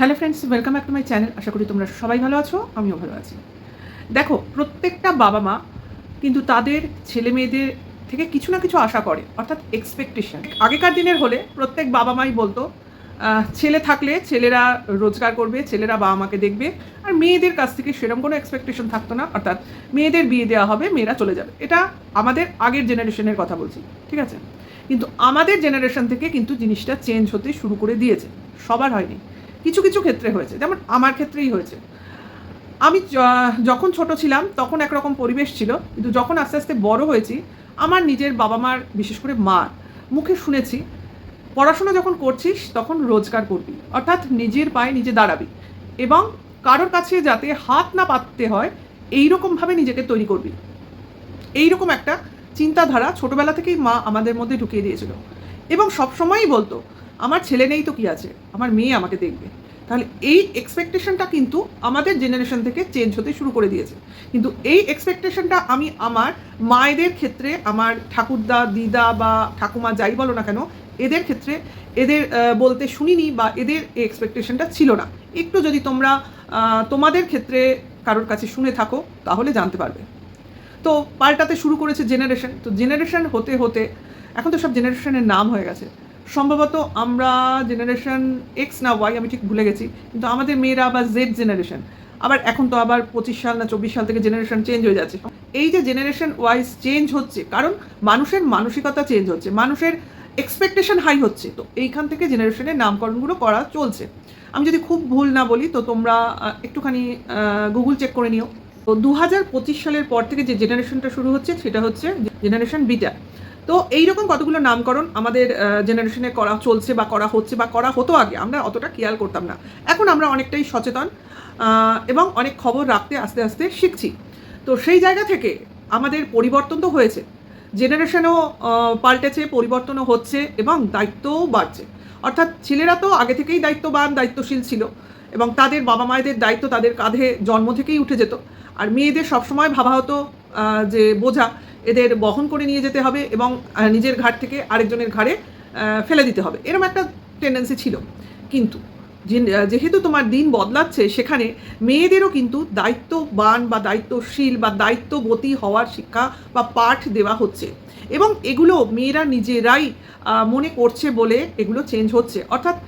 Hello friends, welcome back to my channel. আশা করি তোমরা সবাই ভালো আছো, আমিও ভালো আছি। দেখো, প্রত্যেকটা বাবা মা কিন্তু তাদের ছেলে মেয়েদের থেকে কিছু না কিছু আশা করে, অর্থাৎ এক্সপেকটেশন। আগেকার দিনের হলে প্রত্যেক বাবা মাই বলতো ছেলে থাকলে ছেলেরা রোজগার করবে, ছেলেরা বাবা মাকে দেখবে, আর মেয়েদের কাছ থেকে সেরকম কোনো এক্সপেকটেশন থাকতো না, অর্থাৎ মেয়েদের বিয়ে দেওয়া হবে, মেয়েরা চলে যাবে। এটা আমাদের আগের জেনারেশনের কথা বলছি, ঠিক আছে? কিন্তু আমাদের জেনারেশন থেকে কিন্তু জিনিসটা চেঞ্জ হতে শুরু করে দিয়েছে। সবার হয়নি, কিছু কিছু ক্ষেত্রে হয়েছে, যেমন আমার ক্ষেত্রেই হয়েছে। আমি যখন ছোট ছিলাম তখন একরকম পরিবেশ ছিল, কিন্তু যখন আস্তে আস্তে বড় হয়েছি, আমার নিজের বাবা মার, বিশেষ করে মার মুখে শুনেছি, পড়াশোনা যখন করছিস তখন রোজগার করবি, অর্থাৎ নিজের পায়ে নিজে দাঁড়াবি, এবং কারোর কাছে যাতে হাত না পাততে হয় এইরকমভাবে নিজেকে তৈরি করবি। এইরকম একটা চিন্তাধারা ছোটবেলা থেকেই মা আমাদের মধ্যে ঢুকিয়ে দিয়েছিল, এবং সবসময়ই বলতো আমার ছেলে নেই তো কি আছে, আমার মেয়ে আমাকে দেখবে। তাহলে এই এক্সপেকটেশনটা কিন্তু আমাদের জেনারেশন থেকে চেঞ্জ হতে শুরু করে দিয়েছে। কিন্তু এই এক্সপেকটেশনটা আমি আমার মায়েদের ক্ষেত্রে, আমার ঠাকুরদা, দিদা বা ঠাকুমা যাই বলো না কেন, এদের ক্ষেত্রে এদের বলতে শুনিনি, বা এদের এই এক্সপেকটেশনটা ছিল না। একটু যদি তোমরা তোমাদের ক্ষেত্রে কারোর কাছে শুনে থাকো তাহলে জানতে পারবে। তো পাল্টাতে শুরু করেছে জেনারেশন। তো জেনারেশন হতে হতে এখন তো সব জেনারেশনের নাম হয়ে গেছে। সম্ভবত আমরা জেনারেশন এক্স না ওয়াই, আমি ঠিক ভুলে গেছি, কিন্তু আমাদের মেয়েরা আবার জেড জেনারেশন। আবার এখন তো আবার 25 সাল না 24 সাল থেকে জেনারেশন চেঞ্জ হয়ে যাচ্ছে। এই যে জেনারেশন ওয়াইজ চেঞ্জ হচ্ছে, কারণ মানুষের মানসিকতা চেঞ্জ হচ্ছে, মানুষের এক্সপেকটেশন হাই হচ্ছে। তো এইখান থেকে জেনারেশনের নামকরণগুলো করা চলছে। আমি যদি খুব ভুল না বলি তো তোমরা একটুখানি গুগল চেক করে নিও। তো 2025 সালের পর থেকে যে জেনারেশনটা শুরু হচ্ছে সেটা হচ্ছে জেনারেশন বিটা। তো এইরকম কতগুলো নামকরণ আমাদের জেনারেশনে করা চলছে, বা করা হচ্ছে, বা করা হতো। আগে আমরা অতটা খেয়াল করতাম না, এখন আমরা অনেকটাই সচেতন, এবং অনেক খবর রাখতে আস্তে আস্তে শিখছি। তো সেই জায়গা থেকে আমাদের পরিবর্তন তো হয়েছে, জেনারেশনও পাল্টেছে, পরিবর্তনও হচ্ছে, এবং দায়িত্বও বাড়ছে। অর্থাৎ ছেলেরা তো আগে থেকেই দায়িত্ববান, দায়িত্বশীল ছিল, এবং তাদের বাবা মায়েদের দায়িত্ব তাদের কাঁধে জন্ম থেকেই উঠে যেত। আর মেয়েদের সবসময় ভাবা হতো যে বোঝা, এদের বহন করে নিয়ে যেতে হবে, এবং নিজের ঘাট থেকে আরেকজনের ঘাড়ে ফেলে দিতে হবে, এরকম একটা টেন্ডেন্সি ছিল। কিন্তু যেহেতু তোমার দিন বদলাচ্ছে, সেখানে মেয়েদেরও কিন্তু দায়িত্ববান বা দায়িত্বশীল বা দায়িত্ববতী হওয়ার শিক্ষা বা পাঠ দেওয়া হচ্ছে, এবং এগুলো মেয়েরা নিজেরাই মনে করছে বলে এগুলো চেঞ্জ হচ্ছে। অর্থাৎ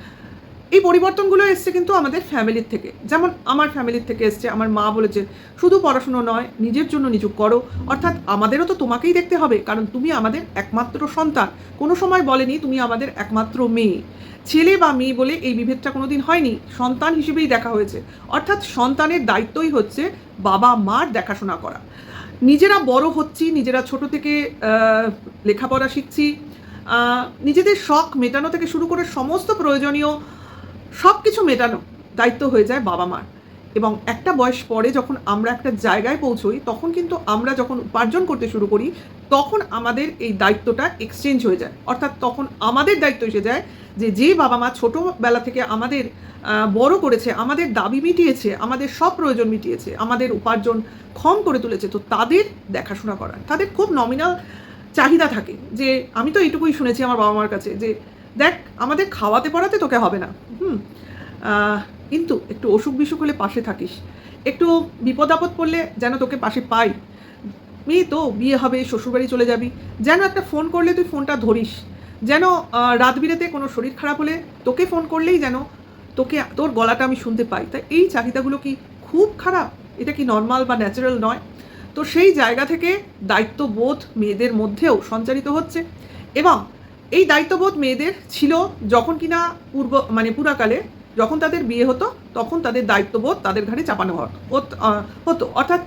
এই পরিবর্তনগুলো এসছে কিন্তু আমাদের ফ্যামিলির থেকে। যেমন আমার ফ্যামিলির থেকে এসছে, আমার মা বলেছে শুধু পড়াশুনো নয়, নিজের জন্য নিজক করো। অর্থাৎ আমাদেরও তো তোমাকেই দেখতে হবে, কারণ তুমি আমাদের একমাত্র সন্তান। কোনো সময় বলেনি তুমি আমাদের একমাত্র মেয়ে। ছেলে বা মেয়ে বলে এই বিভেদটা কোনোদিন হয়নি, সন্তান হিসেবেই দেখা হয়েছে। অর্থাৎ সন্তানের দায়িত্বই হচ্ছে বাবা মার দেখাশোনা করা। নিজেরা বড় হচ্ছি, নিজেরা ছোট থেকে লেখাপড়া শিখছি, নিজেদের শখ মেটানো থেকে শুরু করে সমস্ত প্রয়োজনীয় সব কিছু মেটানো দায়িত্ব হয়ে যায় বাবা মার। এবং একটা বয়স পরে যখন আমরা একটা জায়গায় পৌঁছই, তখন কিন্তু আমরা যখন উপার্জন করতে শুরু করি, তখন আমাদের এই দায়িত্বটা এক্সচেঞ্জ হয়ে যায়। অর্থাৎ তখন আমাদের দায়িত্ব এসে যায় যে বাবা মা ছোটোবেলা থেকে আমাদের বড় করেছে, আমাদের দাবি মিটিয়েছে, আমাদের সব প্রয়োজন মিটিয়েছে, আমাদের উপার্জন ক্ষম করে তুলেছে, তো তাদের দেখাশোনা করা। তাদের খুব নমিনাল চাহিদা থাকে, যে আমি তো এইটুকুই শুনেছি আমার বাবা মার কাছে, যে দেখ আমাদের খাওয়াতে পড়াতে তোকে হবে না, কিন্তু একটু অসুখ বিসুখ হলে পাশে থাকিস, একটু বিপদ আপদ পড়লে যেন তোকে পাশে পাই। মেয়ে তো বিয়ে হবে, শ্বশুরবাড়ি চলে যাবি, যেন একটা ফোন করলে তুই ফোনটা ধরিস, যেন রাত বিরেতে কোনো শরীর খারাপ হলে তোকে ফোন করলেই যেন তোর গলাটা আমি শুনতে পাই। তাই এই চাহিদাগুলো কি খুব খারাপ? এটা কি নর্মাল বা ন্যাচারাল নয়? তো সেই জায়গা থেকে দায়িত্ববোধ মেয়েদের মধ্যেও সঞ্চারিত হচ্ছে, এবং এই দায়িত্ববোধ মেয়েদের ছিল যখন কিনা পুরাকালে যখন তাদের বিয়ে হতো, তখন তাদের দায়িত্ববোধ তাদের ঘাড়ে চাপানো হতো। অর্থাৎ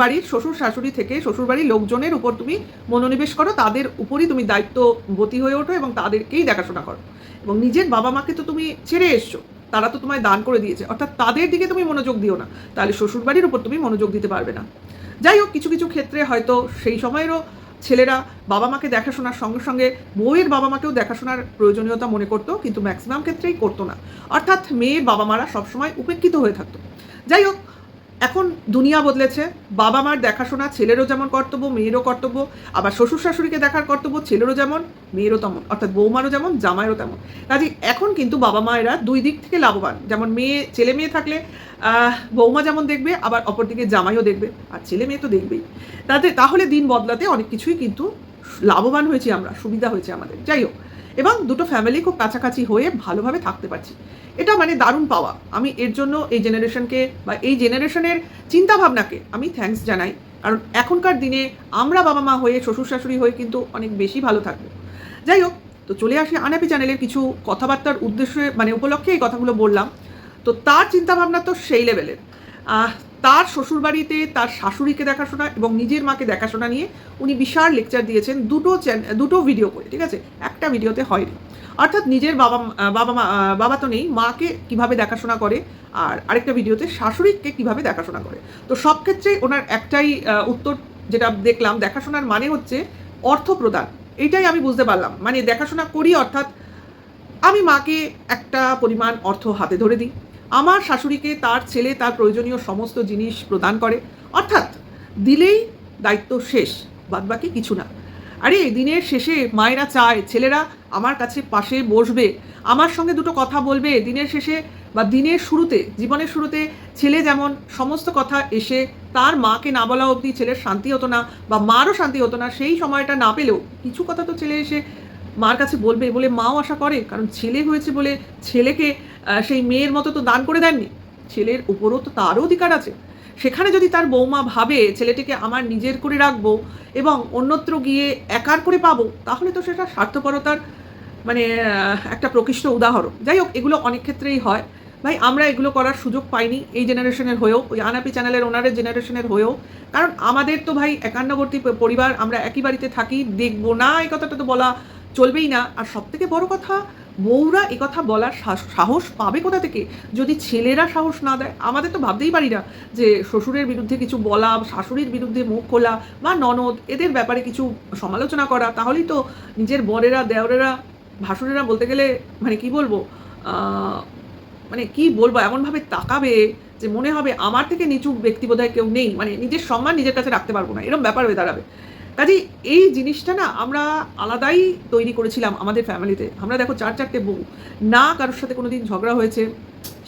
বাড়ির শ্বশুর শাশুড়ি থেকে শ্বশুরবাড়ির লোকজনের উপর তুমি মনোনিবেশ করো, তাদের উপরই তুমি দায়িত্ববতী হয়ে ওঠো, এবং তাদেরকেই দেখাশোনা করো। এবং নিজের বাবা মাকে তো তুমি ছেড়ে এসছো, তারা তো তোমায় দান করে দিয়েছে, অর্থাৎ তাদের দিকে তুমি মনোযোগ দিও না, তাহলে শ্বশুরবাড়ির উপর তুমি মনোযোগ দিতে পারবে না। যাই হোক, কিছু কিছু ক্ষেত্রে হয়তো সেই সময়েরও ছেলেরা বাবা মাকে দেখাশোনার সঙ্গে সঙ্গে বউয়ের বাবা মাকেও দেখাশোনার প্রয়োজনীয়তা মনে করতো, কিন্তু ম্যাক্সিমাম ক্ষেত্রেই করতো না। অর্থাৎ মেয়ের বাবা মারা সবসময় উপেক্ষিত হয়ে থাকতো। যাই হোক, এখন দুনিয়া বদলেছে, বাবা মার দেখাশোনা ছেলেরও যেমন কর্তব্য, মেয়েরও কর্তব্য, আবার শ্বশুর শাশুড়িকে দেখার কর্তব্য ছেলেরও যেমন মেয়েরও তেমন, অর্থাৎ বৌমারও যেমন জামাইরও তেমন। কাজে এখন কিন্তু বাবা মায়েরা দুই দিক থেকে লাভবান, যেমন ছেলে মেয়ে থাকলে বৌমা যেমন দেখবে, আবার অপরদিকে জামাইও দেখবে, আর ছেলে মেয়ে তো দেখবেই। তাহলে দিন বদলাতে অনেক কিছুই কিন্তু লাভবান হয়েছি আমরা, সুবিধা হয়েছে আমাদের। যাই হোক, এবং দুটো ফ্যামিলি খুব কাছাকাছি হয়ে ভালোভাবে থাকতে পারছি, এটা মানে দারুণ পাওয়া। আমি এর জন্য এই জেনারেশনকে বা এই জেনারেশনের চিন্তাভাবনাকে আমি থ্যাঙ্কস জানাই, কারণ এখনকার দিনে আমরা বাবা মা হয়ে, শ্বশুর শাশুড়ি হয়ে কিন্তু অনেক বেশি ভালো থাকবো। যাই হোক, তো চলে আসি আনহ্যাপি চ্যানেলের কিছু কথাবার্তার উদ্দেশ্যে, মানে উপলক্ষে এই কথাগুলো বললাম। তো তার চিন্তাভাবনা তো সেই লেভেলের, তার শ্বশুরবাড়িতে তার শাশুড়িকে দেখাশোনা এবং নিজের মাকে দেখাশোনা নিয়ে উনি বিশাল লেকচার দিয়েছেন, দুটো ভিডিও করে, ঠিক আছে, একটা ভিডিওতে হয়নি। অর্থাৎ নিজের বাবা তো নেই, মাকে কিভাবে দেখাশোনা করে, আর আরেকটা ভিডিওতে শাশুড়িকে কিভাবে দেখাশোনা করে। তো সব ক্ষেত্রে ওনার একটাই উত্তর যেটা দেখলাম, দেখাশোনার মানে হচ্ছে অর্থ প্রদান। এইটাই আমি বুঝতে পারলাম, মানে দেখাশোনা করি অর্থাৎ আমি মাকে একটা পরিমাণ অর্থ হাতে ধরে দিই, আমার শাশুড়িকে তার ছেলে তার প্রয়োজনীয় সমস্ত জিনিস প্রদান করে, অর্থাৎ দিলেই দায়িত্ব শেষ, বাদবাকি কিছু না। আরে দিনের শেষে মায়েরা চায় ছেলেরা আমার কাছে পাশে বসবে, আমার সঙ্গে দুটো কথা বলবে দিনের শেষে বা দিনের শুরুতে, জীবনের শুরুতে ছেলে যেমন সমস্ত কথা এসে তার মাকে না বলা অবধি ছেলের শান্তি হতো না বা মারও শান্তি হতো না, সেই সময়টা না পেলেও কিছু কথা তো ছেলে এসে মার কাছে বলবে বলে মাও আশা করে, কারণ ছেলে হয়েছে বলে ছেলেকে সেই মেয়ের মতো তো দান করে দেননি, ছেলের উপরও তো তারও অধিকার আছে। সেখানে যদি তার বৌমা ভাবে ছেলেটিকে আমার নিজের করে রাখবো এবং অন্যত্র গিয়ে একার করে পাবো, তাহলে তো সেটা স্বার্থপরতার মানে একটা প্রকৃষ্ট উদাহরণ। যাই হোক, এগুলো অনেক ক্ষেত্রেই হয় ভাই, আমরা এগুলো করার সুযোগ পাইনি এই জেনারেশনের হয়েও, ওই আনহ্যাপি চ্যানেলের ওনারের জেনারেশনের হয়েও, কারণ আমাদের তো ভাই একান্নবর্তী পরিবার, আমরা একই বাড়িতে থাকি, দেখবো না এই কথাটা তো বলা চলবেই না। আর সব থেকে বড় কথা, বউরা এ কথা বলার সাহস পাবে কোথা থেকে যদি ছেলেরা সাহস না দেয়? আমাদের তো ভাবতেই পারি না যে শ্বশুরের বিরুদ্ধে কিছু বলা, শাশুড়ির বিরুদ্ধে মুখ খোলা, বা ননদ এদের ব্যাপারে কিছু সমালোচনা করা, তাহলেই তো নিজের বরেরা, দেওরেরা, ভাসুরেরা বলতে গেলে মানে কি বলবো, মানে কি বলবো, এমনভাবে তাকাবে যে মনে হবে আমার থেকে নিচু ব্যক্তি বোধহয় কেউ নেই, মানে নিজের সম্মান নিজের কাছে রাখতে পারবো না, এরকম ব্যাপার হয়ে দাঁড়াবে। কাজেই এই জিনিসটা না আমরা আলাদাই তৈরি করেছিলাম আমাদের ফ্যামিলিতে। আমরা দেখো 4-4টে বউ, না কারোর সাথে কোনোদিন ঝগড়া হয়েছে,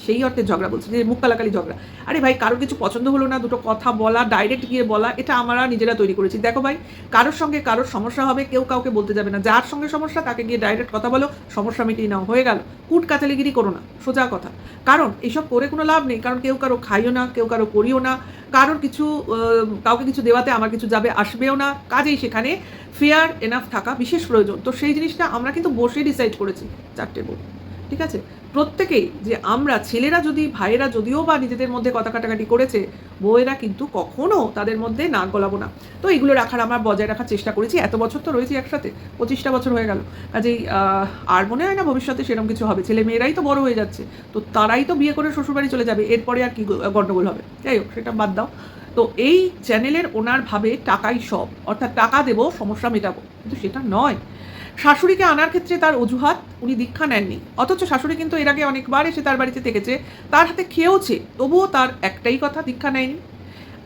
সেই অর্থে ঝগড়া বলছি যে মুখ কালাকালি ঝগড়া, আরে ভাই কারোর কিছু পছন্দ হলো না, দুটো কথা বলা, ডাইরেক্ট গিয়ে বলা, এটা আমরা নিজেরা তৈরি করেছি। দেখো ভাই, কারোর সঙ্গে কারোর সমস্যা হবে, কেউ কাউকে বলতে যাবে না, যার সঙ্গে সমস্যা তাকে গিয়ে ডাইরেক্ট কথা বলো, সমস্যা মিটিয়ে নাও, হয়ে গেল। কুট কাচালিগিরি করো না, সোজা কথা। কারণ এইসব করে কোনো লাভ নেই, কারণ কেউ কারো খাইও না, কেউ কারো করিও না, কারোর কিছু কাউকে কিছু দেওয়াতে আমার কিছু যাবে আসবেও না। কাজেই সেখানে ফেয়ার এনাফ থাকা বিশেষ প্রয়োজন। তো সেই জিনিসটা আমরা কিন্তু বসে ডিসাইড করেছি 4টে বউ, ঠিক আছে, প্রত্যেকেই, যে আমরা ছেলেরা যদি, ভাইয়েরা যদিও বা নিজেদের মধ্যে কথা কাটাকাটি করেছে, বউয়েরা কিন্তু কখনো তাদের মধ্যে নাক গলাবো না। তো এগুলো রাখার আমরা বজায় রাখার চেষ্টা করেছি, এত বছর তো রয়েছি একসাথে, 25টা বছর হয়ে গেল। কাজেই আর মনে হয় না ভবিষ্যতে সেরকম কিছু হবে, ছেলে মেয়েরাই তো বড় হয়ে যাচ্ছে, তো তারাই তো বিয়ে করে শ্বশুরবাড়ি চলে যাবে, এরপরে আর কি গণ্ডগোল হবে। যাই হোক, সেটা বাদ দাও। তো এই চ্যানেলের ওনার ভাবে টাকাই সব, অর্থাৎ টাকা দেবো সমস্যা মেটাবো, কিন্তু সেটা নয়। শাশুড়িকে আনার ক্ষেত্রে তার অজুহাত, উনি দীক্ষা নেননি, অথচ শাশুড়ি কিন্তু এর আগে অনেকবার এসে তার বাড়িতে থেকেছে, তার হাতে খেয়েওছে, তবুও তার একটাই কথা, দীক্ষা নেয়নি।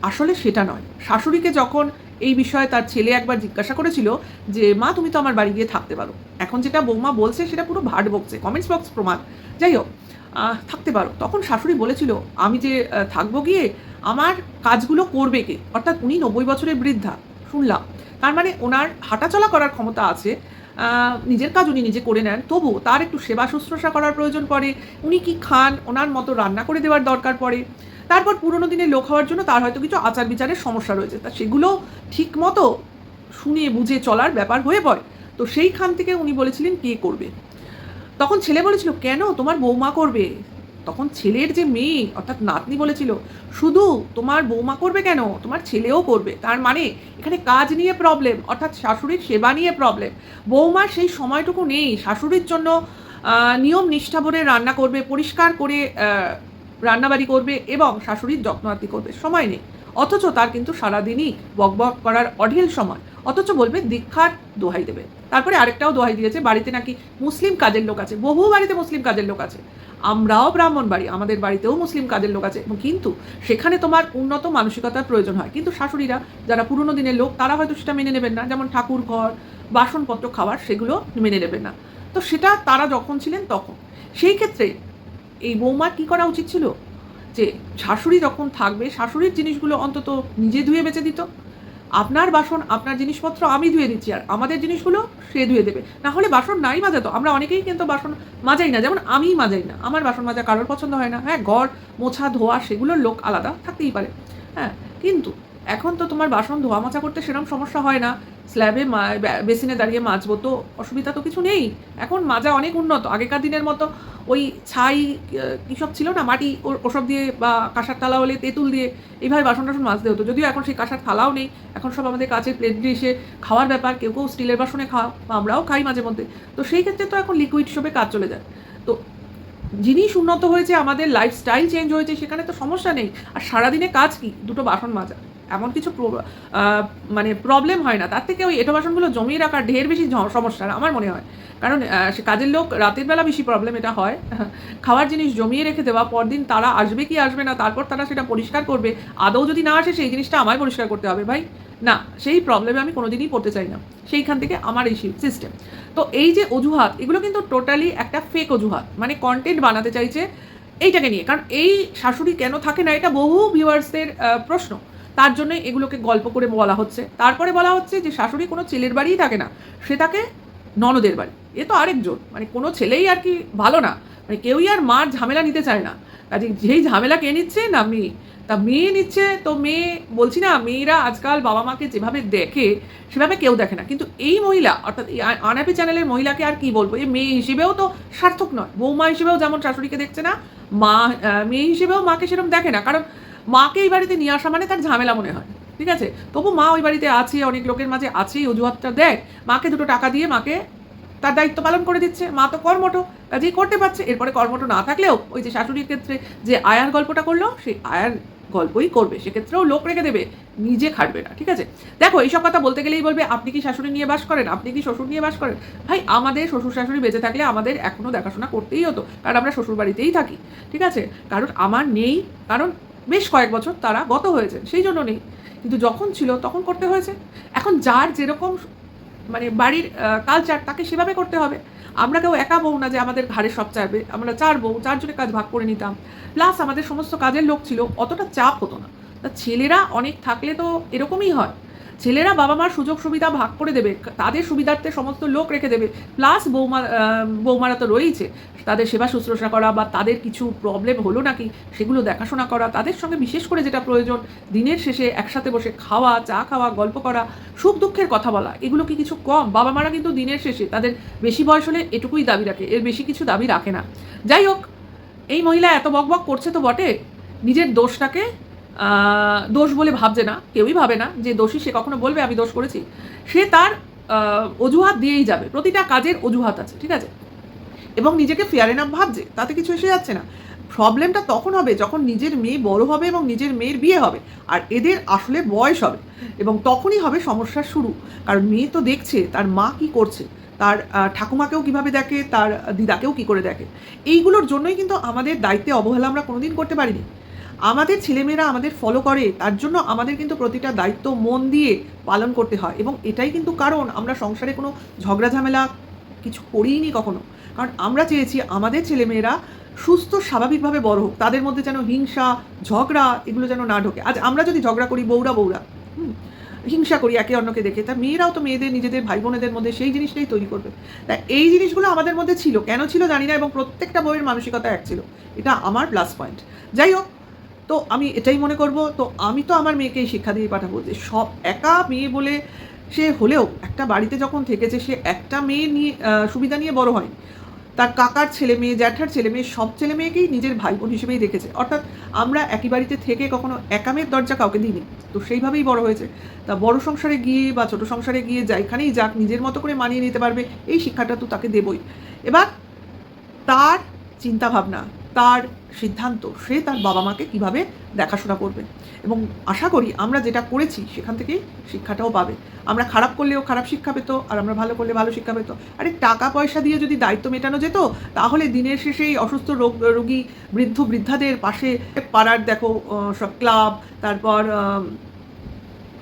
আসলে সেটা নয়। শাশুড়িকে যখন এই বিষয়ে তার ছেলে একবার জিজ্ঞাসা করেছিল যে মা তুমি তো আমার বাড়ি গিয়ে থাকতে পারো, এখন যেটা বৌমা বলছে সেটা পুরো ভাট বকছে, কমেন্টস বক্স প্রমাণ। যাই হোক, থাকতে পারো, তখন শাশুড়ি বলেছিল আমি যে থাকবো গিয়ে, আমার কাজগুলো করবে কে? অর্থাৎ উনি 90 বছরের বৃদ্ধা শুনলাম, তার মানে ওনার হাঁটাচলা করার ক্ষমতা আছে, নিজের কাজ উনি নিজে করে নেন, তবু তার একটু সেবা শুশ্রূষা করার প্রয়োজন পড়ে, উনি কি খান ওনার মতো রান্না করে দেওয়ার দরকার পড়ে। তারপর পুরোনো দিনের লোক হওয়ার জন্য তার হয়তো কিছু আচার বিচারের সমস্যা রয়েছে, তা সেগুলো ঠিক মতো শুনে বুঝে চলার ব্যাপার হয়ে পড়ে। তো সেইখান থেকে উনি বলেছিলেন কে করবে, তখন ছেলে বলেছিল কেন তোমার বৌমা করবে, তখন ছেলের যে মেয়ে অর্থাৎ নাতনি বলেছিল শুধু তোমার বৌমা করবে কেন, তোমার ছেলেও করবে। তার মানে এখানে কাজ নিয়ে প্রবলেম, অর্থাৎ শাশুড়ির সেবা নিয়ে প্রবলেম। বৌমার সেই সময়টুকু নেই শাশুড়ির জন্য নিয়ম নিষ্ঠা ভরে রান্না করবে, পরিষ্কার করে রান্নাবাড়ি করবে এবং শাশুড়ির যত্ন আত্তি করবে, সময় নেই। অথচ তার কিন্তু সারাদিনই বকবক করার অঢেল সময়, অথচ বলবে দীক্ষার দোহাই দেবে। তারপরে আরেকটাও দোহাই দিয়েছে, বাড়িতে নাকি মুসলিম কাজের লোক আছে, বহু বাড়িতে মুসলিম কাজের লোক আছে, আমরাও ব্রাহ্মণ বাড়ি, আমাদের বাড়িতেও মুসলিম কাজের লোক আছে, কিন্তু সেখানে তোমার উন্নত মানসিকতার প্রয়োজন হয়। কিন্তু শাশুড়িরা যারা পুরনো দিনের লোক তারা হয়তো সেটা মেনে নেবেন না, যেমন ঠাকুর ঘর, বাসনপত্র, খাবার, সেগুলো মেনে নেবেন না। তো সেটা তারা যখন ছিলেন তখন। সেই ক্ষেত্রে এই বৌমার কী করা উচিত ছিল, যে শাশুড়ি যখন থাকবে শাশুড়ির জিনিসগুলো অন্তত নিজে ধুয়ে বেঁচে দিত। আপনার বাসন আপনার জিনিসপত্র আমি ধুয়ে দিচ্ছি, আর আমাদের জিনিসগুলো সে ধুয়ে দেবে। না হলে বাসন নাই মাজাতো, আমরা অনেকেই কিন্তু বাসন মাজাই না, যেমন আমিই মাজাই না, আমার বাসন মাজা কারোর পছন্দ হয় না। হ্যাঁ, ঘর মোছা ধোয়া সেগুলোর লোক আলাদা থাকতেই পারে, হ্যাঁ, কিন্তু এখন তো তোমার বাসন ধোয়া মোছা করতে সেরকম সমস্যা হয় না, স্ল্যাবে বেসিনে দাঁড়িয়ে মাজবো, তো অসুবিধা তো কিছু নেই। এখন মাজা অনেক উন্নত, আগেকার দিনের মতো ওই ছাই কীসব ছিল না, মাটি ওসব দিয়ে বা কাঁসার থালা হলে তেঁতুল দিয়ে এইভাবে বাসন টাসন মাজতে হতো। যদিও এখন সেই কাঁসার থালাও নেই, এখন সব আমাদের কাচের প্লেট দিয়ে এসে খাওয়ার ব্যাপার, কেউ কেউ স্টিলের বাসনে খাওয়া, আমরাও খাই মাঝে মধ্যে। তো সেই ক্ষেত্রে তো এখন লিকুইড হিসেবে কাজ চলে যায়। তো জিনিস উন্নত হয়েছে, আমাদের লাইফস্টাইল চেঞ্জ হয়েছে, সেখানে তো সমস্যা নেই। আর সারাদিনে কাজ কি, দুটো বাসন মাজা, এমন কিছু মানে প্রবলেম হয় না। তার থেকে ওই এঁটো বাসনগুলো জমিয়ে রাখা ঢের বেশি সমস্যা আমার মনে হয়। কারণ সে কাজের লোক রাতের বেলা বেশি প্রবলেম এটা হয়, খাওয়ার জিনিস জমিয়ে রেখে দেওয়া, পরদিন তারা আসবে কি আসবে না, তারপর তারা সেটা পরিষ্কার করবে, আদৌ যদি না আসে সেই জিনিসটা আমায় পরিষ্কার করতে হবে। ভাই না, সেই প্রবলেমে আমি কোনোদিনই পড়তে চাই না, সেইখান থেকে আমার এই সিস্টেম। তো এই যে অজুহাত, এগুলো কিন্তু টোটালি একটা ফেক অজুহাত, মানে কন্টেন্ট বানাতে চাইছে এইটাকে নিয়ে। কারণ এই শাশুড়ি কেন থাকে না, এটা বহু ভিউয়ার্সদের প্রশ্ন, তার জন্য এগুলোকে গল্প করে বলা হচ্ছে। তারপরে বলা হচ্ছে যে শাশুড়ি কোনো ছেলের বাড়িই থাকে না, সে থাকে ননদের বাড়ি। এ তো আরেকজন, মানে কোনো ছেলেই আর কি ভালো না, মানে কেউই আর মার ঝামেলা নিতে চায় না। কাজে যেই ঝামেলা কে নিচ্ছে না, মেয়ে। তা মেয়ে নিচ্ছে, তো মেয়ে বলছি না, মেয়েরা আজকাল বাবা মাকে যেভাবে দেখে সেভাবে কেউ দেখে না। কিন্তু এই মহিলা, অর্থাৎ এই আনাপি চ্যানেলের মহিলাকে আর কি বলবো, এই মেয়ে হিসেবেও তো সার্থক নয়, বৌমা হিসেবেও যেমন শাশুড়িকে দেখছে না, মা মেয়ে হিসেবেও মাকে সেরকম দেখে না। কারণ মাকে এই বাড়িতে নিয়ে আসা মানে তার ঝামেলা মনে হয়, ঠিক আছে? তবু মা ওই বাড়িতে আছে, অনেক লোকের মাঝে আছেই, অজুহাতটা দেয়, মাকে দুটো টাকা দিয়ে মাকে তার দায়িত্ব পালন করে দিচ্ছে। মা তো কর্মঠ, কাজেই করতে পারছে। এরপরে কর্মঠ না থাকলেও ওই যে শাশুড়ির ক্ষেত্রে যে আয়ার গল্পটা করলো, সেই আয়ার গল্পই করবে, সেক্ষেত্রেও লোক রেখে দেবে, নিজে খাটবে না, ঠিক আছে? দেখো, এইসব কথা বলতে গেলেই বলবে আপনি কি শাশুড়ি নিয়ে বাস করেন, আপনি কি শ্বশুর নিয়ে বাস করেন? ভাই, আমাদের শ্বশুর শাশুড়ি বেঁচে থাকলে আমাদের এখনও দেখাশোনা করতেই হতো, কারণ আমরা শ্বশুর বাড়িতেই থাকি, ঠিক আছে? কারণ আমার নেই, কারণ বেশ কয়েক বছর তারা গত হয়েছে, সেই জন্য নেই। কিন্তু যখন ছিল তখন করতে হয়েছে। এখন যার যেরকম মানে বাড়ির কালচার, তাকে সেভাবে করতে হবে। আমরা কেউ একা বউ না যে আমাদের ঘাড়ে সব চাইবে, আমরা 4 বউ, 4 জনে কাজ ভাগ করে নিতাম। প্লাস আমাদের সমস্ত কাজের লোক ছিল, অতটা চাপ হতো না। তা ছেলেরা অনেক থাকলে তো এরকমই হয়, ছেলেরা বাবা মার সুযোগ সুবিধা ভাগ করে দেবে, তাদের সুবিধার্থে সমস্ত লোক রেখে দেবে। প্লাস বৌমারা তো রয়েছে, তাদের সেবা শুশ্রূষা করা বা তাদের কিছু প্রবলেম হলো নাকি সেগুলো দেখাশোনা করা, তাদের সঙ্গে বিশেষ করে যেটা প্রয়োজন দিনের শেষে একসাথে বসে খাওয়া, চা খাওয়া, গল্প করা, সুখ দুঃখের কথা বলা, এগুলো কি কিছু কম? বাবা মারা কিন্তু দিনের শেষে তাদের বেশি বয়স হলে এটুকুই দাবি রাখে, এর বেশি কিছু দাবি রাখে না। যাই হোক, এই মহিলা এত বকবক করছে তো বটে, নিজের দোষটাকে দোষ বলে ভাবছে না, কেউই ভাবে না যে দোষী, সে কখনো বলবে আমি দোষ করেছি। সে তার অজুহাত দিয়েই যাবে, প্রতিটা কাজের অজুহাত আছে, ঠিক আছে? এবং নিজেকে ফেয়ার এনাফ ভাবছে, তাতে কিছু এসে যাচ্ছে না। প্রবলেমটা তখন হবে যখন নিজের মেয়ে বড় হবে এবং নিজের মেয়ের বিয়ে হবে, আর এদের আসলে বয়স হবে, এবং তখনই হবে সমস্যার শুরু। কারণ মেয়ে তো দেখছে তার মা কি করছে, তার ঠাকুমাকেও কিভাবে দেখে, তার দিদাকেও কি করে দেখে। এইগুলোর জন্যই কিন্তু আমাদের দায়িত্বে অবহেলা আমরা কোনোদিন করতে পারিনি। আমাদের ছেলেমেয়েরা আমাদের ফলো করে, তার জন্য আমাদের কিন্তু প্রতিটা দায়িত্ব মন দিয়ে পালন করতে হয়। এবং এটাই কিন্তু কারণ আমরা সংসারে কোনো ঝগড়া ঝামেলা কিছু করিনি কখনো। কারণ আমরা চেয়েছি আমাদের ছেলেমেয়েরা সুস্থ স্বাভাবিকভাবে বড় হোক, তাদের মধ্যে যেন হিংসা, ঝগড়া এগুলো যেন না ঢোকে। আজ আমরা যদি ঝগড়া করি, বউরা হিংসা করি একে অন্যকে দেখে, তা মেয়েরাও তো মেয়েদের নিজেদের ভাই বোনেদের মধ্যে সেই জিনিসটাই তৈরি করবে। তা এই জিনিসগুলো আমাদের মধ্যে ছিল, কেন ছিল জানি না, এবং প্রত্যেকটা বউয়ের মানসিকতা এক ছিল, এটা আমার প্লাস পয়েন্ট। যাই হোক, তো আমি এটাই মনে করব, তো আমি তো আমার মেয়েকেই শিক্ষা দিয়ে পাঠাবো যে সব একা মেয়ে বলে সে হলেও একটা বাড়িতে যখন থেকেছে, সে একটা মেয়ে নিয়ে সুবিধা নিয়ে বড় হয়, তার কাকার ছেলে মেয়ে, জ্যাঠার ছেলে মেয়ে, সব ছেলে মেয়েকেই নিজের ভাই বোন হিসেবেই দেখেছে। অর্থাৎ আমরা একই বাড়িতে থেকে কখনো একা মেয়ের দরজা কাউকে দিইনি, তো সেইভাবেই বড় হয়েছে। তা বড় সংসারে গিয়ে বা ছোট সংসারে গিয়ে যেখানেই যাক, নিজের মতো করে মানিয়ে নিতে পারবে, এই শিক্ষাটা তো তাকে দেবই। এবার তার চিন্তাভাবনা, তার সিদ্ধান্ত, সে তার বাবা মাকে কীভাবে দেখাশোনা করবে। এবং আশা করি আমরা যেটা করেছি সেখান থেকেই শিক্ষাটাও পাবে। আমরা খারাপ করলেও খারাপ শিক্ষা পেত, আর আমরা ভালো করলে ভালো শিক্ষা পেত। আরে টাকা পয়সা দিয়ে যদি দায়িত্ব মেটানো যেত, তাহলে দিনের শেষে এই অসুস্থ রোগী বৃদ্ধ বৃদ্ধাদের পাশে পাড়ার দেখো সব ক্লাব, তারপর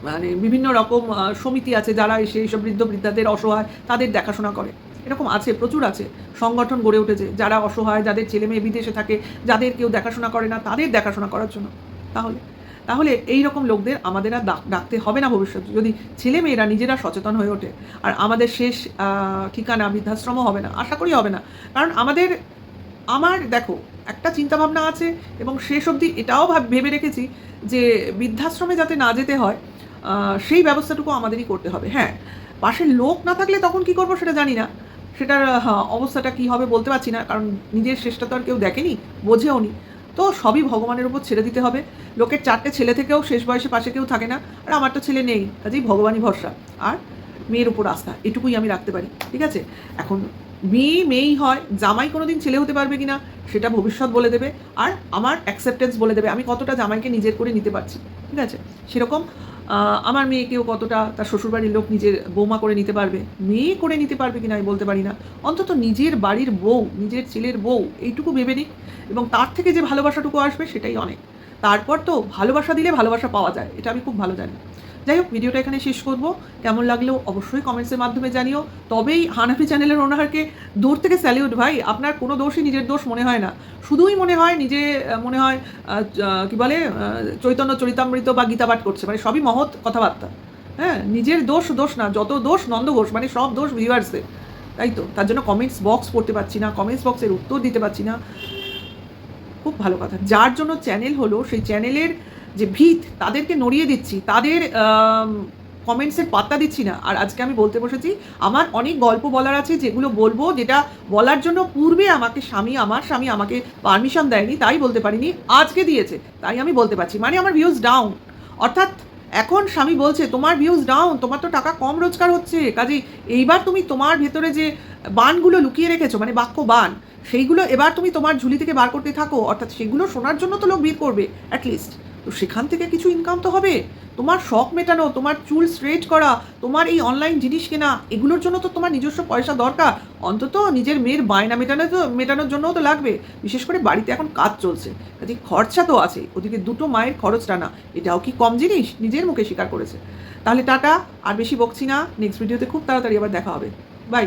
মানে বিভিন্ন রকম সমিতি আছে যারা এসে এইসব বৃদ্ধ বৃদ্ধাদের অসহায় তাদের দেখাশোনা করে। এরকম আছে, প্রচুর আছে, সংগঠন গড়ে উঠেছে যারা অসহায়, যাদের ছেলে মেয়ে বিদেশে থাকে, যাদের কেউ দেখাশোনা করে না, তাদের দেখাশোনা করার জন্য। তাহলে তাহলে এই রকম লোকদের আমাদের আর ডাকতে হবে না ভবিষ্যতে, যদি ছেলে মেয়েরা নিজেরা সচেতন হয়ে ওঠে। আর আমাদের শেষ ঠিকানা বৃদ্ধাশ্রমও হবে না, আশা করি হবে না। কারণ আমার দেখো একটা চিন্তাভাবনা আছে, এবং শেষ অবধি এটাও ভেবে রেখেছি যে বৃদ্ধাশ্রমে যাতে না যেতে হয় সেই ব্যবস্থাটুকু আমাদেরই করতে হবে। হ্যাঁ, পাশের লোক না থাকলে তখন কি করব সেটা জানি না, সেটার অবস্থাটা কি হবে বলতে পারছি না, কারণ নিজের শেষটা তো আর কেউ দেখেনি, বোঝেও নি। তো সবই ভগবানের উপর ছেড়ে দিতে হবে। লোকের 4টে ছেলে থেকেও শেষ বয়সে পাশে কেউ থাকে না, আর আমার তো ছেলে নেই, কাজেই ভগবানই ভরসা, আর মেয়ের উপর আস্থা, এটুকুই আমি রাখতে পারি। ঠিক আছে, এখন মেয়েই হয়, জামাই কোনোদিন ছেলে হতে পারবে কিনা সেটা ভবিষ্যৎ বলে দেবে, আর আমার অ্যাকসেপ্টেন্স বলে দেবে আমি কতটা জামাইকে নিজের করে নিতে পারছি। ঠিক আছে, সেরকম আমার মেয়েকেও কতটা তার শ্বশুরবাড়ির লোক নিজের বৌমা করে নিতে পারবে, মেয়ে করে নিতে পারবে কিনা আমি বলতে পারি না, অন্তত নিজের বাড়ির বউ, নিজের ছেলের বউ, এইটুকু ভেবে নিক, এবং তার থেকে যে ভালোবাসাটুকু আসবে সেটাই অনেক। তারপর তো ভালোবাসা দিলে ভালোবাসা পাওয়া যায়, এটা আমি খুব ভালো জানি। যাই হোক, ভিডিওটা এখানে শেষ করব। কেমন লাগলো অবশ্যই কমেন্টসের মাধ্যমে জানিও। তবেই হানাফি চ্যানেলের ওনারকে দূর থেকে স্যালিউট ভাই, আপনার কোনো দোষই নিজের দোষ মনে হয় না, শুধুই মনে হয় মনে হয় কি বলে চৈতন্য চরিতামৃত বা গীতা পাঠ করছে, মানে সবই মহৎ কথাবার্তা। হ্যাঁ, নিজের দোষ না, যত দোষ নন্দ ঘোষ, মানে সব দোষ ভিউয়ার্সদের। তাই তো, তার জন্য কমেন্টস বক্স পড়তে পারছি না, কমেন্টস বক্সের উত্তর দিতে পারছি না। খুব ভালো কথা, যার জন্য চ্যানেল হলো সেই চ্যানেলের যে ভিত, তাদেরকে নড়িয়ে দিচ্ছি, তাদের কমেন্টসের পাত্তা দিচ্ছি না। আর আজকে আমি বলতে বসেছি আমার অনেক গল্প বলার আছে, যেগুলো বলবো, যেটা বলার জন্য পূর্বে আমার স্বামী আমাকে পারমিশন দেয়নি, তাই বলতে পারিনি, আজকে দিয়েছে তাই আমি বলতে পারছি। মানে আমার ভিউজ ডাউন, অর্থাৎ এখন স্বামী বলছে তোমার ভিউজ ডাউন, তোমার তো টাকা কম রোজগার হচ্ছে, কাজেই এইবার তুমি তোমার ভেতরে যে বানগুলো লুকিয়ে রেখেছো, মানে বাক্য বান, সেইগুলো এবার তুমি তোমার ঝুলি থেকে বার করতে থাকো, অর্থাৎ সেগুলো শোনার জন্য তো লোক ভিড় করবে অ্যাটলিস্ট, তো সেখান থেকে কিছু ইনকাম তো হবে। তোমার শখ মেটানো, তোমার চুল স্ট্রেট করা, তোমার এই অনলাইন জিনিস কেনা, এগুলোর জন্য তো তোমার নিজস্ব পয়সা দরকার, অন্তত নিজের মেয়ের বায়না মেটানোর জন্যও তো লাগবে। বিশেষ করে বাড়িতে এখন কাজ চলছে, কাজে খরচা তো আছে, ওদিকে দুটো মায়ের খরচ টানা, এটাও কি কম জিনিস, নিজের মুখে স্বীকার করেছে। তাহলে টাটা, আর বেশি বকছি না, নেক্সট ভিডিওতে খুব তাড়াতাড়ি আবার দেখা হবে। বাই।